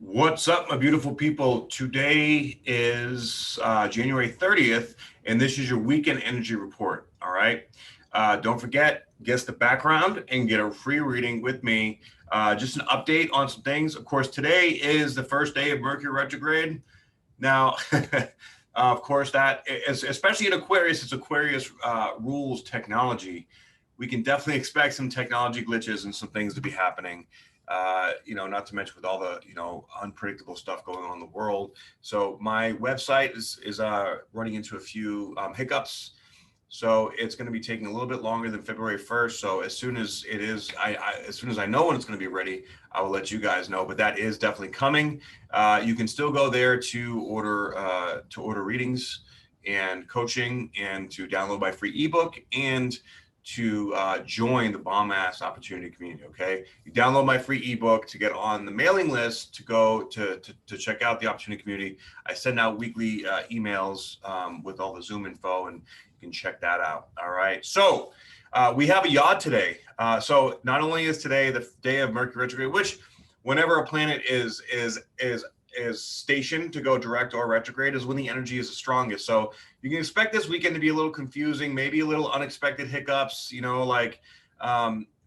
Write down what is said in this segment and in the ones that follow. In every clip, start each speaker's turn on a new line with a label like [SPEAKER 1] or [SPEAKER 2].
[SPEAKER 1] What's up, my beautiful people? Today is January 30th, and this is your weekend energy report. All right. Don't forget, guess the background and get a free reading with me. Just an update on some things. Of course, today is the first day of Mercury retrograde. Now, of course, that is, especially in Aquarius, it's Aquarius rules technology. We can definitely expect some technology glitches and some things to be happening. Not to mention with all the, unpredictable stuff going on in the world. So my website is running into a few hiccups. So it's going to be taking a little bit longer than February 1st. So as soon as it is, as soon as I know when it's going to be ready, I will let you guys know. But that is definitely coming. You can still go there to order readings and coaching, and to download my free ebook, and to join the bomb ass opportunity community. Okay, you download my free ebook to get on the mailing list to go to check out the opportunity community. I send out weekly emails with all the Zoom info, and you can check that out. All right, so we have a yod today. So not only is today the day of Mercury retrograde, which whenever a planet is stationed to go direct or retrograde is when the energy is the strongest. So you can expect this weekend to be a little confusing, maybe a little unexpected hiccups,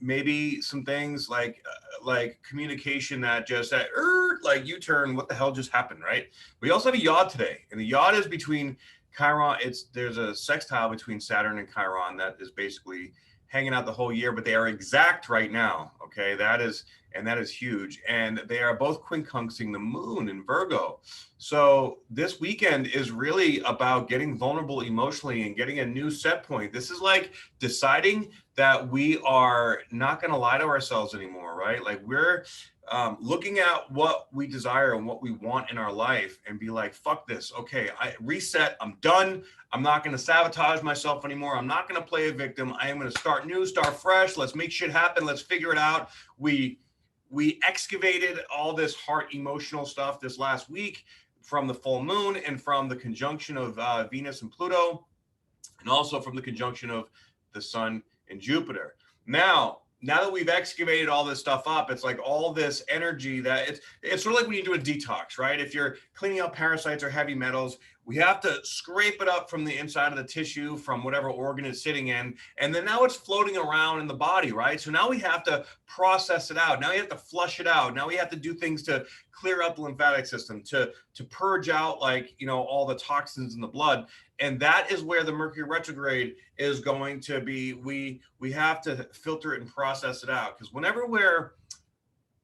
[SPEAKER 1] maybe some things like communication that just like U-turn, what the hell just happened, right? We also have a yod today, and the yod is between Chiron. There's a sextile between Saturn and Chiron that is basically hanging out the whole year, but they are exact right now. Okay, that is huge, and they are both quincunxing the moon in Virgo. So this weekend is really about getting vulnerable emotionally and getting a new set point. This is like deciding that we are not going to lie to ourselves anymore, right? Like we're looking at what we desire and what we want in our life, and be like, fuck this. Okay, I reset. I'm done. I'm not going to sabotage myself anymore. I'm not going to play a victim. I am going to start new, start fresh. Let's make shit happen. Let's figure it out. We excavated all this heart emotional stuff this last week from the full moon, and from the conjunction of Venus and Pluto, and also from the conjunction of the sun and Jupiter. Now that we've excavated all this stuff up, it's like all this energy that it's sort of like when you do a detox, right? If you're cleaning out parasites or heavy metals, we have to scrape it up from the inside of the tissue, from whatever organ it's sitting in, and then now it's floating around in the body, right? So now we have to process it out. Now we have to flush it out. Now we have to do things to clear out the lymphatic system, to purge out all the toxins in the blood. And that is where the Mercury retrograde is going to be. We have to filter it and process it out, because whenever we're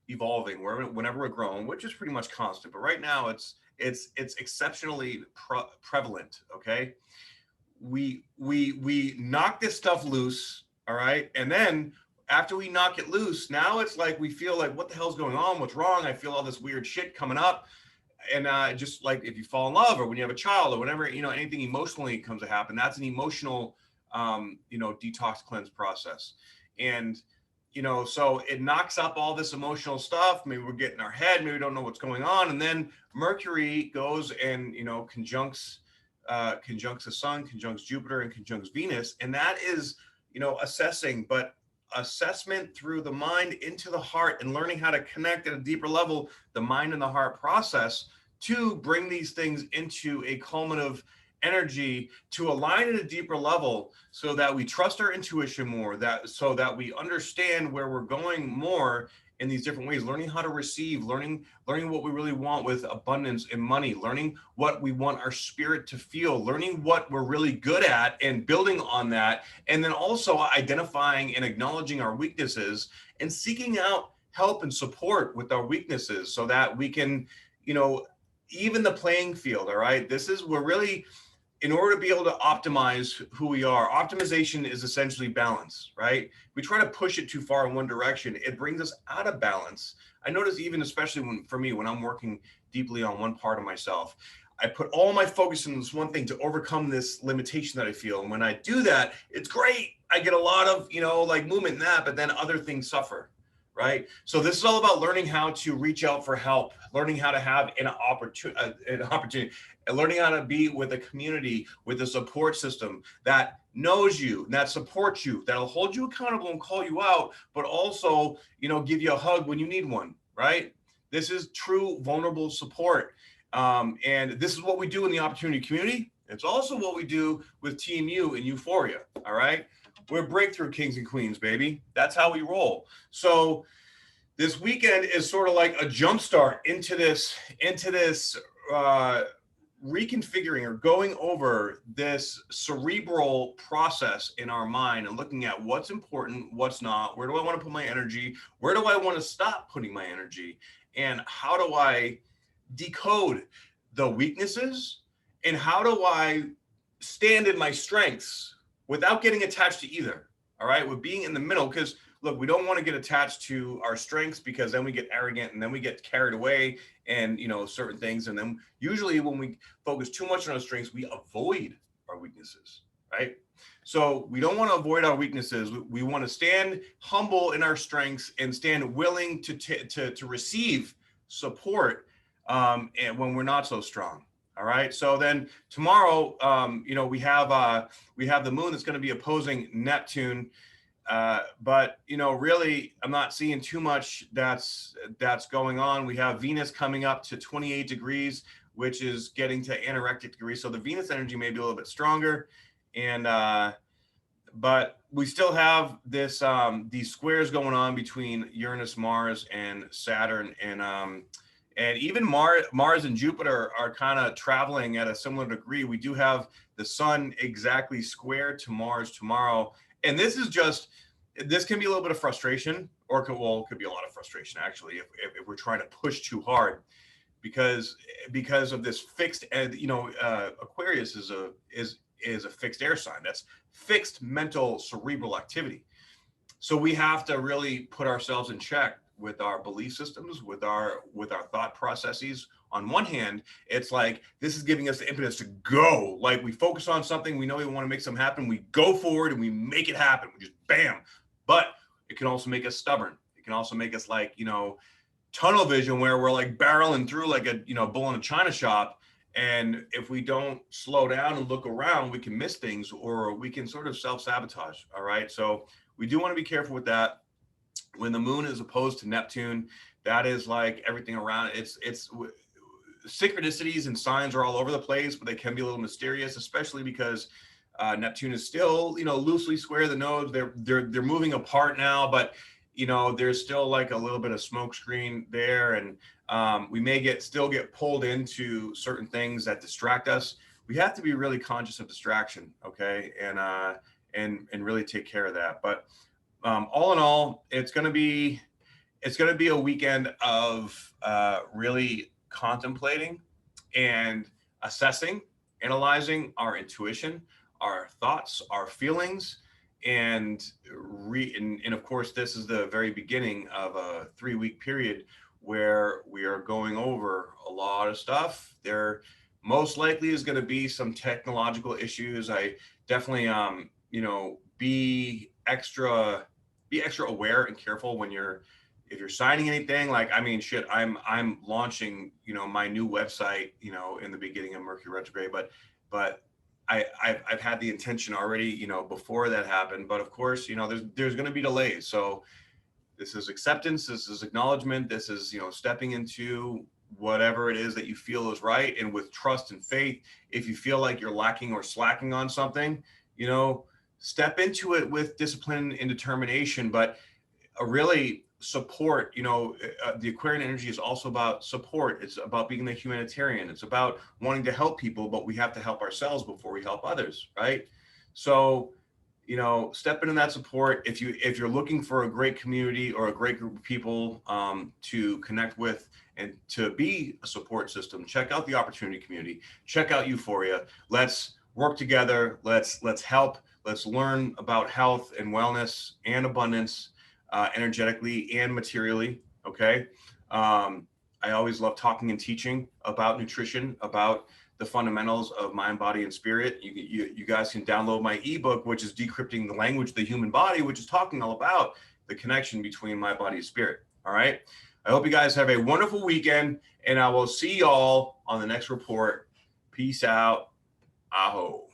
[SPEAKER 1] evolving, whenever we're growing, which is pretty much constant, but right now it's exceptionally prevalent. Okay, we knock this stuff loose, all right, and then after we knock it loose, now it's like we feel like, what the hell's going on? What's wrong? I feel all this weird shit coming up. And just like if you fall in love, or when you have a child, or whenever anything emotionally comes to happen, that's an emotional detox cleanse process. And so it knocks up all this emotional stuff. Maybe we're getting our head, maybe we don't know what's going on. And then Mercury goes and conjuncts the sun, conjuncts Jupiter, and conjuncts Venus. And that is assessing, but assessment through the mind into the heart, and learning how to connect at a deeper level, the mind and the heart process, to bring these things into a culminative energy, to align at a deeper level, so that we trust our intuition more, so that we understand where we're going more in these different ways, learning how to receive, learning what we really want with abundance and money, learning what we want our spirit to feel, learning what we're really good at and building on that, and then also identifying and acknowledging our weaknesses, and seeking out help and support with our weaknesses, so that we can even the playing field. All right, we're really, in order to be able to optimize who we are, optimization is essentially balance, right? We try to push it too far in one direction, it brings us out of balance. I notice, even especially for me, when I'm working deeply on one part of myself, I put all my focus in this one thing to overcome this limitation that I feel. And when I do that, it's great. I get a lot of, movement in that, but then other things suffer, right? So this is all about learning how to reach out for help, learning how to have an opportunity, and learning how to be with a community, with a support system that knows you, that supports you, that'll hold you accountable and call you out, but also, give you a hug when you need one, right? This is true vulnerable support. And this is what we do in the opportunity community. It's also what we do with Team U and Uforia. All right. We're breakthrough kings and queens, baby. That's how we roll. So this weekend is sort of like a jumpstart into this reconfiguring or going over this cerebral process in our mind and looking at what's important, what's not, where do I want to put my energy, where do I want to stop putting my energy, and how do I decode the weaknesses, and how do I stand in my strengths without getting attached to either. All right, with being in the middle, because look, we don't want to get attached to our strengths because then we get arrogant and then we get carried away and certain things, and then usually when we focus too much on our strengths, we avoid our weaknesses, right? So we don't want to avoid our weaknesses. We want to stand humble in our strengths and stand willing to receive support and when we're not so strong. All right. So then tomorrow, we have the moon that's going to be opposing Neptune. But really, I'm not seeing too much that's going on. We have Venus coming up to 28 degrees, which is getting to anorectic degrees. So the Venus energy may be a little bit stronger. And but we still have this these squares going on between Uranus, Mars, and Saturn, and even Mars and Jupiter are kind of traveling at a similar degree. We do have the sun exactly square to Mars tomorrow. And this can be a little bit of frustration, or it could be a lot of frustration, actually, if we're trying to push too hard, because of this fixed, Aquarius is a fixed air sign. That's fixed mental cerebral activity. So we have to really put ourselves in check with our belief systems, with our thought processes. On one hand, it's like this is giving us the impetus to go. Like we focus on something, we know we want to make something happen, we go forward and we make it happen. We just bam. But it can also make us stubborn. It can also make us like, tunnel vision, where we're like barreling through like a bull in a china shop. And if we don't slow down and look around, we can miss things, or we can sort of self-sabotage. All right. So we do want to be careful with that. When the moon is opposed to Neptune, that is like everything around it. It's synchronicities and signs are all over the place, but they can be a little mysterious, especially because Neptune is still, loosely square the nodes. They're moving apart now, but there's still like a little bit of smoke screen there, and we may still get pulled into certain things that distract us. We have to be really conscious of distraction, okay, and really take care of that. But all in all, it's going to be a weekend of really contemplating and assessing, analyzing our intuition, our thoughts, our feelings, and of course, this is the very beginning of a 3-week period where we are going over a lot of stuff. There most likely is going to be some technological issues. I definitely, be extra aware and careful if you're signing anything. Like, I mean, shit, I'm launching, my new website, in the beginning of Mercury retrograde, but I've had the intention already, before that happened. But of course, there's going to be delays. So this is acceptance. This is acknowledgement. This is, stepping into whatever it is that you feel is right. And with trust and faith, if you feel like you're lacking or slacking on something, step into it with discipline and determination, but really support. The Aquarian energy is also about support. It's about being the humanitarian. It's about wanting to help people, but we have to help ourselves before we help others, right? So, step into that support. If you're looking for a great community or a great group of people to connect with and to be a support system, check out the opportunity community. Check out Uforia. Let's work together. Let's help. Let's learn about health and wellness and abundance, energetically and materially. Okay. I always love talking and teaching about nutrition, about the fundamentals of mind, body, and spirit. You guys can download my ebook, which is Decrypting the Language of the Human Body, which is talking all about the connection between my body and spirit. All right. I hope you guys have a wonderful weekend, and I will see y'all on the next report. Peace out. Aho.